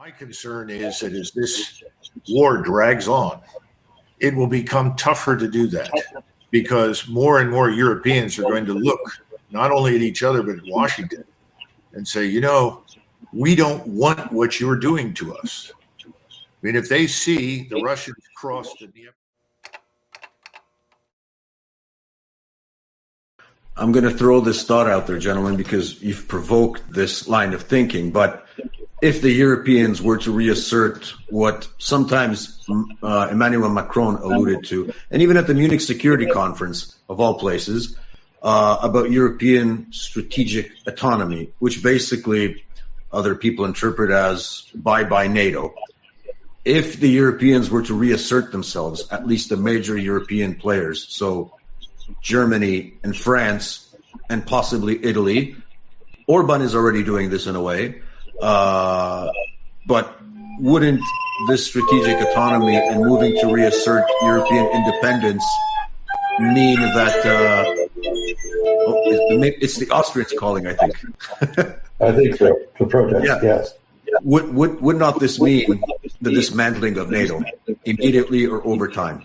My concern is that as this war drags on, it will become tougher to do that because more and more Europeans are going to look not only at each other, but at Washington and say, you know, we don't want what you're doing to us. I mean, if they see the Russians cross the Dnieper. I'm going to throw this thought out there, gentlemen, because you've provoked this line of thinking. But if the Europeans were to reassert what sometimes Emmanuel Macron alluded to, and even at the Munich Security Conference, of all places, about European strategic autonomy, which basically other people interpret as bye-bye NATO. If the Europeans were to reassert themselves, at least the major European players, so Germany and France and possibly Italy, Orban is already doing this in a way, but wouldn't this strategic autonomy and moving to reassert European independence mean that it's the Austrians calling, I think. I think so. To protest, yeah. Yes. Would not this mean the dismantling of NATO immediately or over time?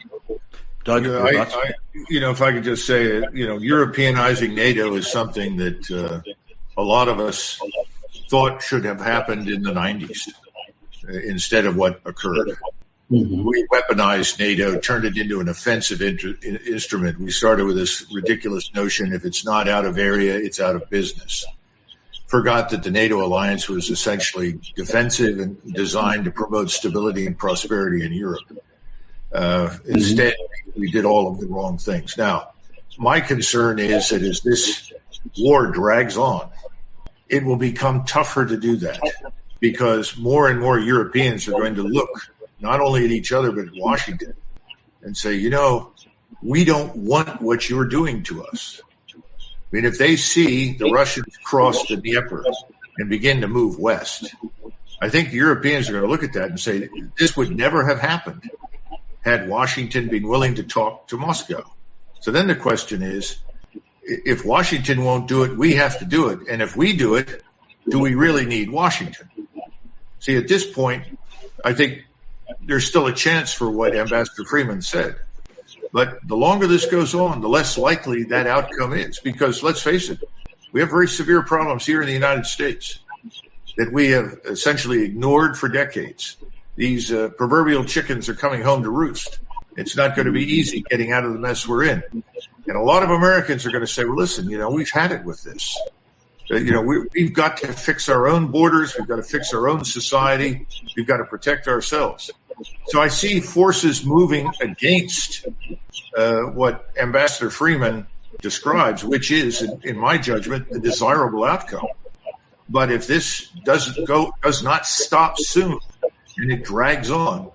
Doug, if I could just say, Europeanizing NATO is something that a lot of us thought should have happened in the 90s instead of what occurred. Mm-hmm. We weaponized NATO, turned it into an offensive instrument. We started with this ridiculous notion, if it's not out of area, it's out of business. Forgot that the NATO alliance was essentially defensive and designed to promote stability and prosperity in Europe. Instead, we did all of the wrong things. Now, my concern is that as this war drags on, it will become tougher to do that because more and more Europeans are going to look not only at each other, but at Washington and say, you know, we don't want what you're doing to us. I mean, if they see the Russians cross the Dnieper and begin to move west, I think the Europeans are going to look at that and say, this would never have happened had Washington been willing to talk to Moscow. So then the question is, if Washington won't do it, we have to do it. And if we do it, do we really need Washington? See, at this point, I think there's still a chance for what Ambassador Freeman said. But the longer this goes on, the less likely that outcome is. Because let's face it, we have very severe problems here in the United States that we have essentially ignored for decades. These proverbial chickens are coming home to roost. It's not going to be easy getting out of the mess we're in. And a lot of Americans are going to say, well, listen, we've had it with this. We've got to fix our own borders. We've got to fix our own society. We've got to protect ourselves. So I see forces moving against what Ambassador Freeman describes, which is, in my judgment, a desirable outcome. But if this does not stop soon and it drags on,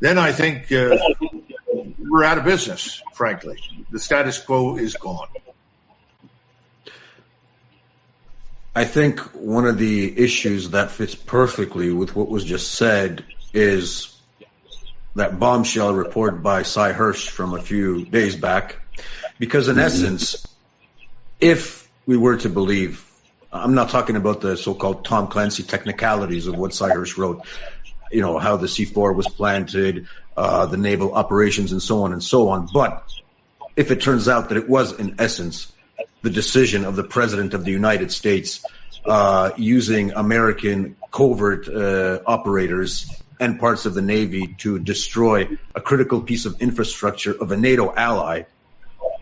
then I think we're out of business, frankly. The status quo is gone. I think one of the issues that fits perfectly with what was just said is that bombshell report by Cy Hirsch from a few days back. Because in essence, if we were to believe, I'm not talking about the so-called Tom Clancy technicalities of what Cy Hirsch wrote, how the C4 was planted, the naval operations and so on. But if it turns out that it was, in essence, the decision of the President of the United States using American covert operators and parts of the Navy to destroy a critical piece of infrastructure of a NATO ally,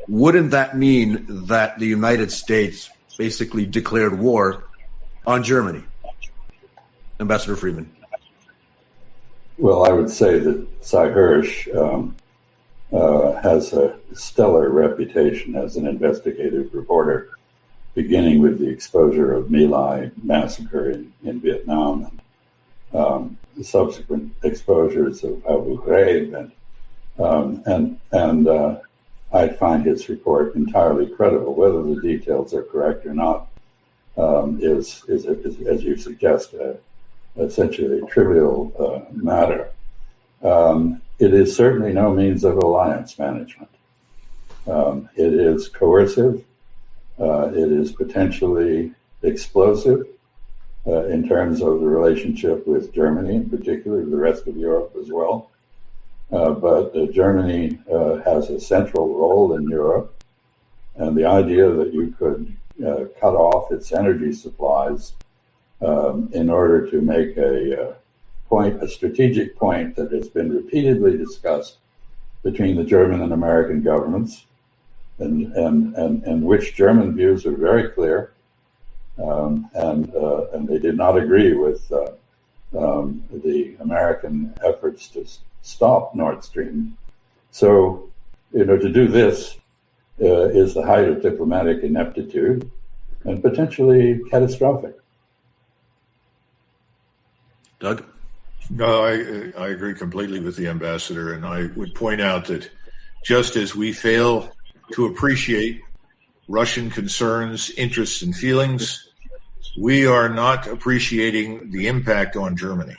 wouldn't that mean that the United States basically declared war on Germany? Ambassador Freeman. Well, I would say that Cy Hirsch has a stellar reputation as an investigative reporter, beginning with the exposure of My Lai massacre in Vietnam, and the subsequent exposures of Abu Ghraib, and I find his report entirely credible. Whether the details are correct or not is as you suggest, essentially a trivial matter. It is certainly no means of alliance management. It is coercive. It is potentially explosive. in terms of the relationship with Germany, in particular, the rest of Europe as well. But Germany has a central role in Europe, and the idea that you could cut off its energy supplies in order to make a strategic point that has been repeatedly discussed between the German and American governments, and which German views are very clear, and they did not agree with the American efforts to stop Nord Stream. So, to do this is the height of diplomatic ineptitude and potentially catastrophic. Doug? No, I agree completely with the ambassador, and I would point out that just as we fail to appreciate Russian concerns, interests, and feelings, we are not appreciating the impact on Germany.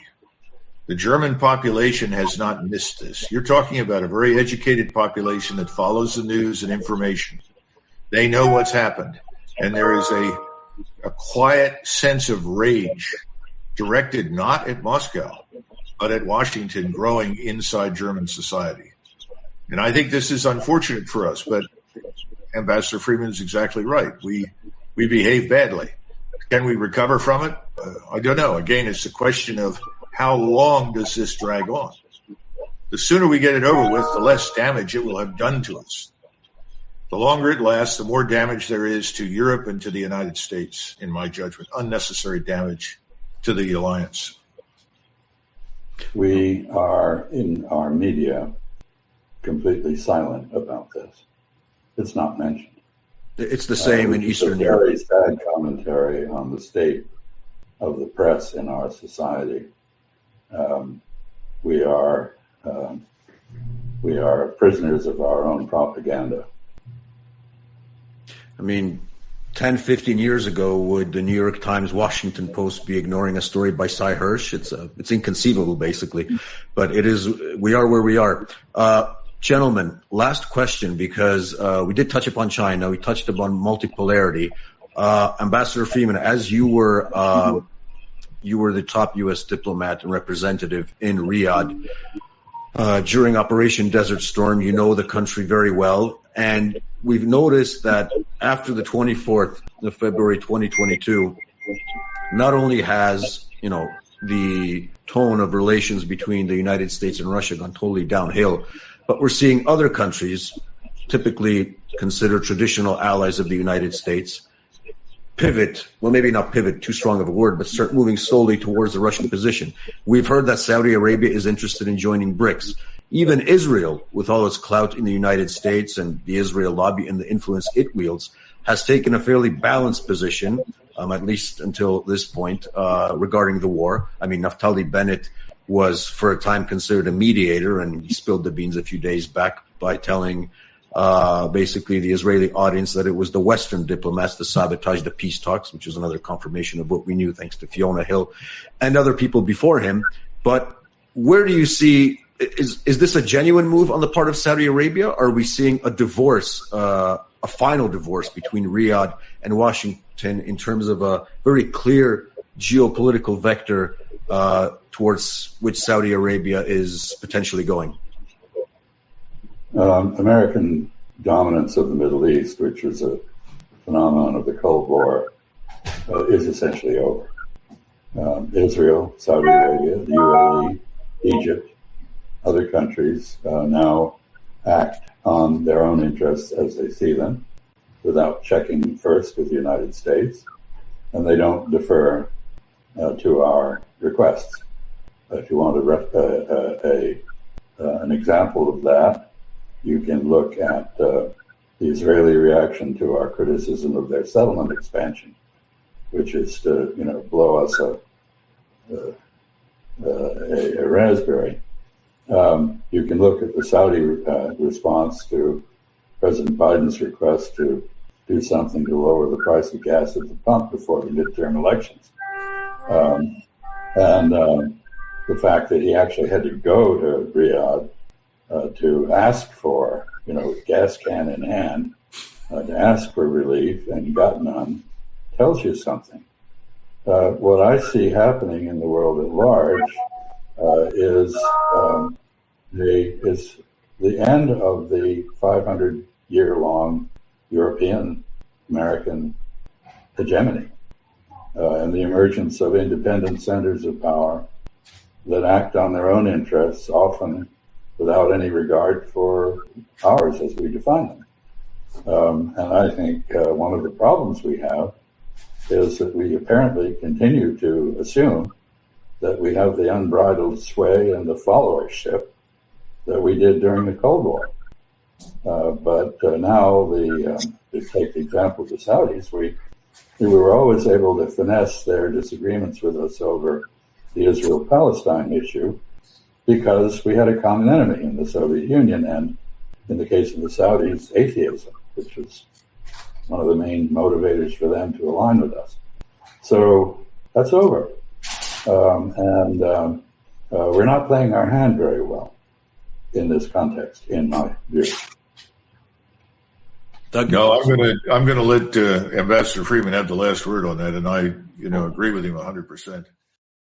The German population has not missed this. You're talking about a very educated population that follows the news and information. They know what's happened, and there is a quiet sense of rage directed not at Moscow, but at Washington, growing inside German society. And I think this is unfortunate for us, but Ambassador Freeman is exactly right. We behave badly. Can we recover from it? I don't know. Again, it's a question of how long does this drag on? The sooner we get it over with, the less damage it will have done to us. The longer it lasts, the more damage there is to Europe and to the United States, in my judgment, unnecessary damage to the alliance. We are, in our media, completely silent about this. It's not mentioned. It's the same in Eastern Europe. Very sad commentary on the state of the press in our society. We are prisoners of our own propaganda. I mean, 10, 15 years ago, would the New York Times, Washington Post be ignoring a story by Cy Hirsch? It's inconceivable, basically. But we are where we are. Gentlemen, last question, because we did touch upon China. We touched upon multipolarity. Ambassador Freeman, as you were the top U.S. diplomat and representative in Riyadh during Operation Desert Storm. You know the country very well. And we've noticed that after the 24th of February 2022, not only has, the tone of relations between the United States and Russia gone totally downhill, but we're seeing other countries, typically considered traditional allies of the United States, pivot, well, maybe not pivot, too strong of a word, but start moving slowly towards the Russian position. We've heard that Saudi Arabia is interested in joining BRICS. Even Israel, with all its clout in the United States and the Israel lobby and the influence it wields, has taken a fairly balanced position, at least until this point, regarding the war. I mean, Naftali Bennett was for a time considered a mediator, and he spilled the beans a few days back by telling basically the Israeli audience that it was the Western diplomats that sabotaged the peace talks, which is another confirmation of what we knew thanks to Fiona Hill and other people before him. But where do you see, is this a genuine move on the part of Saudi Arabia? Or are we seeing a divorce, a final divorce between Riyadh and Washington in terms of a very clear geopolitical vector towards which Saudi Arabia is potentially going? American dominance of the Middle East, which is a phenomenon of the Cold War, is essentially over. Israel, Saudi Arabia, the UAE, Egypt, other countries now act on their own interests as they see them, without checking first with the United States, and they don't defer to our requests. If you want an example of that, you can look at the Israeli reaction to our criticism of their settlement expansion, which is to blow us a raspberry. You can look at the Saudi response to President Biden's request to do something to lower the price of gas at the pump before the midterm elections. And the fact that he actually had to go to Riyadh to ask for, gas can in hand, to ask for relief and got none, tells you something. What I see happening in the world at large is the end of the 500-year-long European American hegemony and the emergence of independent centers of power that act on their own interests, often without any regard for ours as we define them. And I think one of the problems we have is that we apparently continue to assume that we have the unbridled sway and the followership that we did during the Cold War. But now, to take the example of the Saudis, we were always able to finesse their disagreements with us over the Israel-Palestine issue because we had a common enemy in the Soviet Union, and in the case of the Saudis, atheism, which was one of the main motivators for them to align with us. So that's over. We're not playing our hand very well in this context, in my view. No, I'm gonna let Ambassador Freeman have the last word on that, and I agree with him 100%.